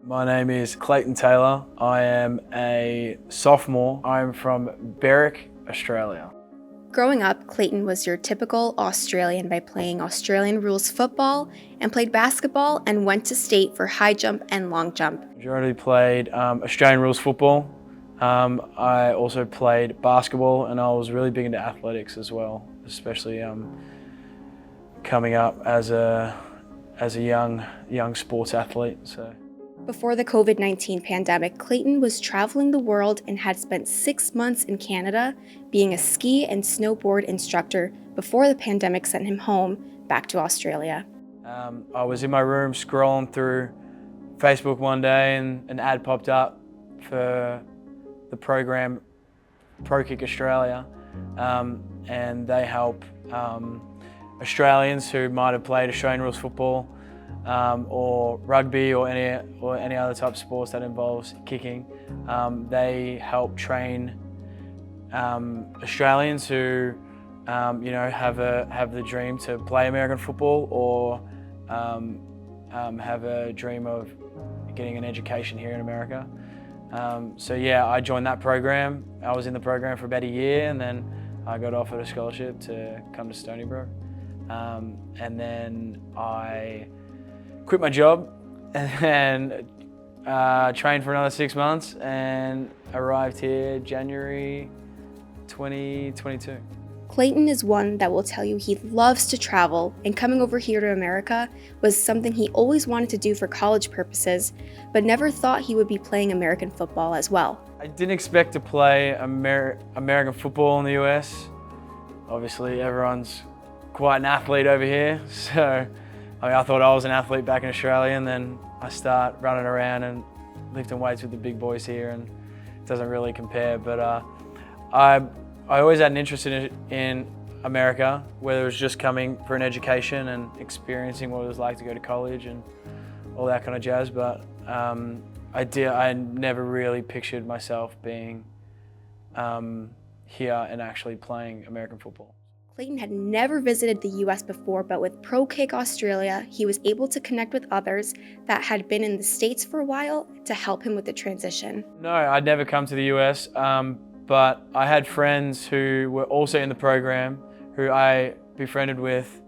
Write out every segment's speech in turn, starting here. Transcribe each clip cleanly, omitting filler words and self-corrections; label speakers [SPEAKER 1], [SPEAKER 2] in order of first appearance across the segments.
[SPEAKER 1] My name is Clayton Taylor. I am a sophomore. I'm from Berwick, Australia.
[SPEAKER 2] Growing up, Clayton was your typical Australian by playing Australian rules football and played basketball and went to state for high jump and long jump.
[SPEAKER 1] Majority played Australian rules football. I also played basketball, and I was really big into athletics as well, especially coming up as a young sports athlete. So.
[SPEAKER 2] Before the COVID-19 pandemic, Clayton was traveling the world and had spent 6 months in Canada being a ski and snowboard instructor before the pandemic sent him home back to Australia.
[SPEAKER 1] I was in my room scrolling through Facebook one day and an ad popped up for the program Pro Kick Australia, and they help Australians who might have played Australian rules football or rugby or any other type of sports that involves kicking. They help train Australians who have the dream to play American football or have a dream of getting an education here in America. So yeah, I joined that program. I was in the program for about a year, and then I got offered a scholarship to come to Stony Brook. And then I quit my job and trained for another 6 months and arrived here January 2022.
[SPEAKER 2] Clayton is one that will tell you he loves to travel, and coming over here to America was something he always wanted to do for college purposes, but never thought he would be playing American football as well.
[SPEAKER 1] I didn't expect to play American football in the US. Obviously, everyone's quite an athlete over here, so I thought I was an athlete back in Australia, and then I start running around and lifting weights with the big boys here, and it doesn't really compare. But I always had an interest in America, whether it was just coming for an education and experiencing what it was like to go to college and all that kind of jazz. But I never really pictured myself being here and actually playing American football.
[SPEAKER 2] Clayton had never visited the US before, but with Pro Kick Australia, he was able to connect with others that had been in the States for a while to help him with the transition.
[SPEAKER 1] No, I'd never come to the US, but I had friends who were also in the program who I befriended with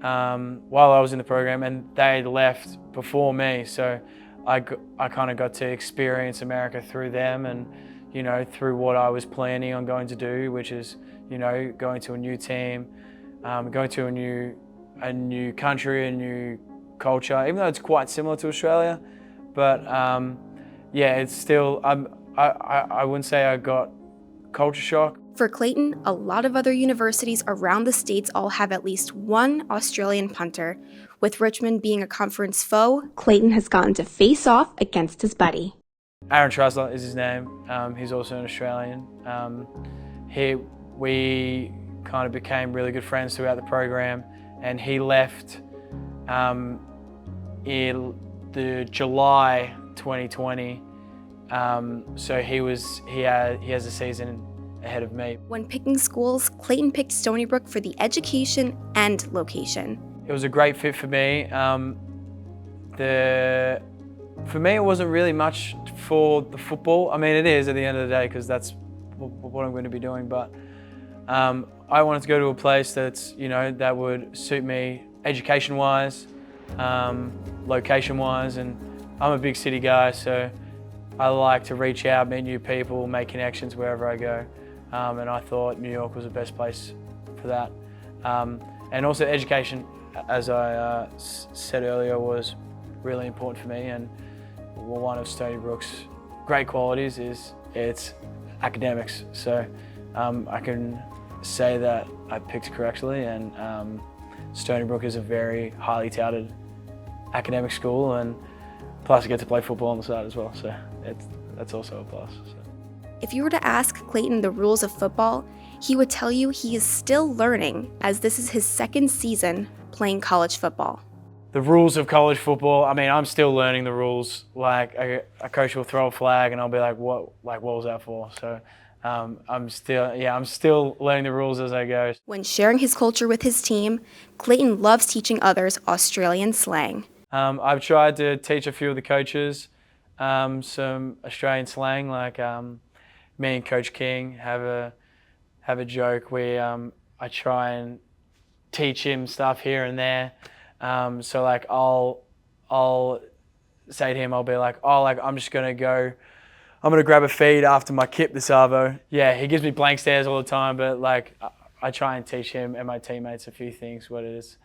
[SPEAKER 1] while I was in the program, and they left before me. So I kind of got to experience America through them and, through what I was planning on going to do, which is, going to a new team, going to a new country, a new culture, even though it's quite similar to Australia. But yeah, it's still, I wouldn't say I got culture shock.
[SPEAKER 2] For Clayton, a lot of other universities around the States all have at least one Australian punter. With Richmond being a conference foe, Clayton has gotten to face off against his buddy.
[SPEAKER 1] Aaron Trusler is his name. He's also an Australian. We kind of became really good friends throughout the program, and he left in the July 2020. So he has a season ahead of me.
[SPEAKER 2] When picking schools, Clayton picked Stony Brook for the education and location.
[SPEAKER 1] It was a great fit for me. For me, it wasn't really much for the football. I mean, it is at the end of the day because that's what I'm going to be doing. But I wanted to go to a place that's that would suit me education-wise, location-wise, and I'm a big city guy, so I like to reach out, meet new people, make connections wherever I go. And I thought New York was the best place for that. And also education, as I said earlier, was really important for me. And one of Stony Brook's great qualities is its academics. So I can say that I picked correctly, and Stony Brook is a very highly touted academic school, and plus I get to play football on the side as well, so that's also a plus. So.
[SPEAKER 2] If you were to ask Clayton the rules of football, he would tell you he is still learning, as this is his second season playing college football.
[SPEAKER 1] The rules of college football, I mean, I'm still learning the rules. Like a coach will throw a flag and I'll be like, what was that for? So I'm still learning the rules as I go.
[SPEAKER 2] When sharing his culture with his team, Clayton loves teaching others Australian slang.
[SPEAKER 1] I've tried to teach a few of the coaches some Australian slang, like me and Coach King have a joke where I try and teach him stuff here and there. So like I'll say to him, I'll be like, oh, like I'm gonna grab a feed after my kip this arvo. Yeah, he gives me blank stares all the time, but like I try and teach him and my teammates a few things, what it's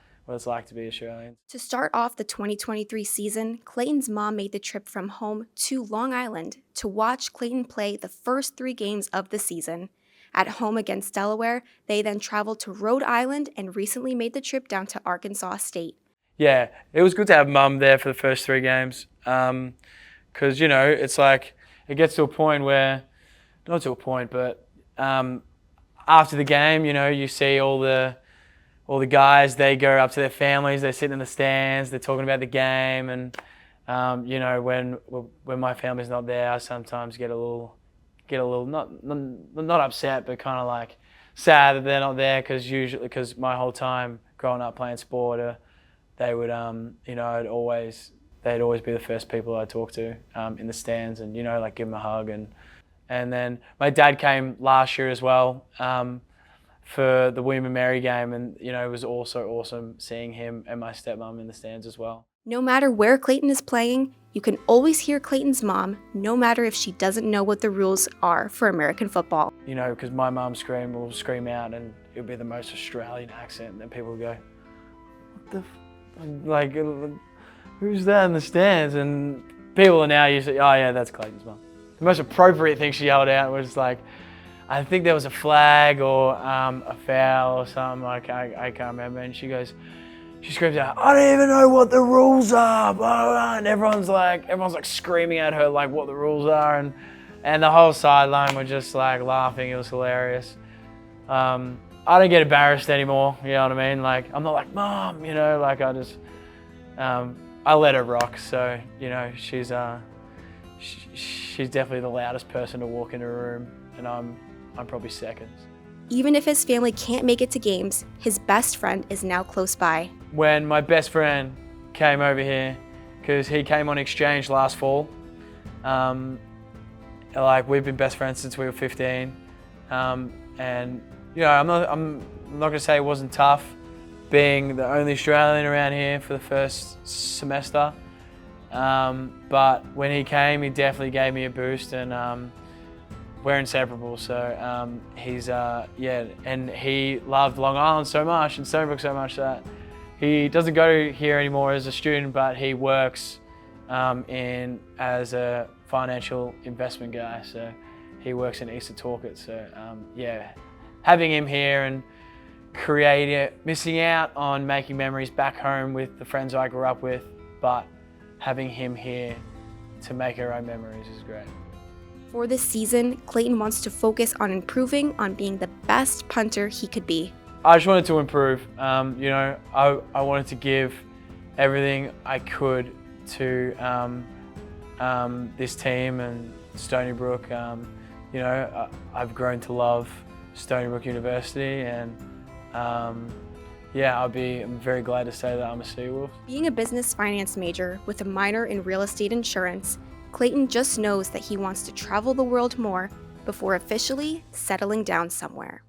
[SPEAKER 1] like to be Australian.
[SPEAKER 2] To start off the 2023 season, Clayton's mom made the trip from home to Long Island to watch Clayton play the first 3 games of the season. At home against Delaware, they then traveled to Rhode Island and recently made the trip down to Arkansas State.
[SPEAKER 1] Yeah, it was good to have mum there for the first 3 games, because you know it's like it gets to a point where, not to a point, but after the game, you know, you see all the guys, they go up to their families, they're sitting in the stands, they're talking about the game, and you know, when my family's not there, I sometimes get a little not upset, but kind of like sad that they're not there, because my whole time growing up playing sport, they would you know, they'd always be the first people I talk to in the stands, and you know, like give them a hug, and then my dad came last year as well for the William and Mary game, and you know, it was also awesome seeing him and my stepmom in the stands as well.
[SPEAKER 2] No matter where Clayton is playing, you can always hear Clayton's mom, no matter if she doesn't know what the rules are for American football.
[SPEAKER 1] You know, because my mum will scream out, and it'll be the most Australian accent, and then people will go, what the like, who's that in the stands? And people are now used to, oh yeah, that's Clayton's mum. The most appropriate thing she yelled out was like, I think there was a flag or a foul or something, like I can't remember, and she screams out, I don't even know what the rules are, blah, blah, blah. And everyone's like screaming at her like what the rules are, and the whole sideline were just like laughing. It was hilarious. I don't get embarrassed anymore, you know what I mean? Like, I'm not like, Mom, you know, like I just, I let her rock. So, you know, she's definitely the loudest person to walk into a room, and I'm probably second.
[SPEAKER 2] Even if his family can't make it to games, his best friend is now close by.
[SPEAKER 1] When my best friend came over here, because he came on exchange last fall, like we've been best friends since we were 15, and you know, I'm not gonna say it wasn't tough being the only Australian around here for the first semester, but when he came, he definitely gave me a boost, and we're inseparable. So he's yeah, and he loved Long Island so much and Stony Brook so much that he doesn't go here anymore as a student, but he works as a financial investment guy. So he works in Eastern Talkett. So yeah, having him here and missing out on making memories back home with the friends I grew up with, but having him here to make our own memories is great.
[SPEAKER 2] For this season, Clayton wants to focus on improving on being the best punter he could be.
[SPEAKER 1] I just wanted to improve. You know, I wanted to give everything I could to this team and Stony Brook. You know, I've grown to love Stony Brook University, and yeah, I'm very glad to say that I'm a Seawolf.
[SPEAKER 2] Being a business finance major with a minor in real estate insurance, Clayton just knows that he wants to travel the world more before officially settling down somewhere.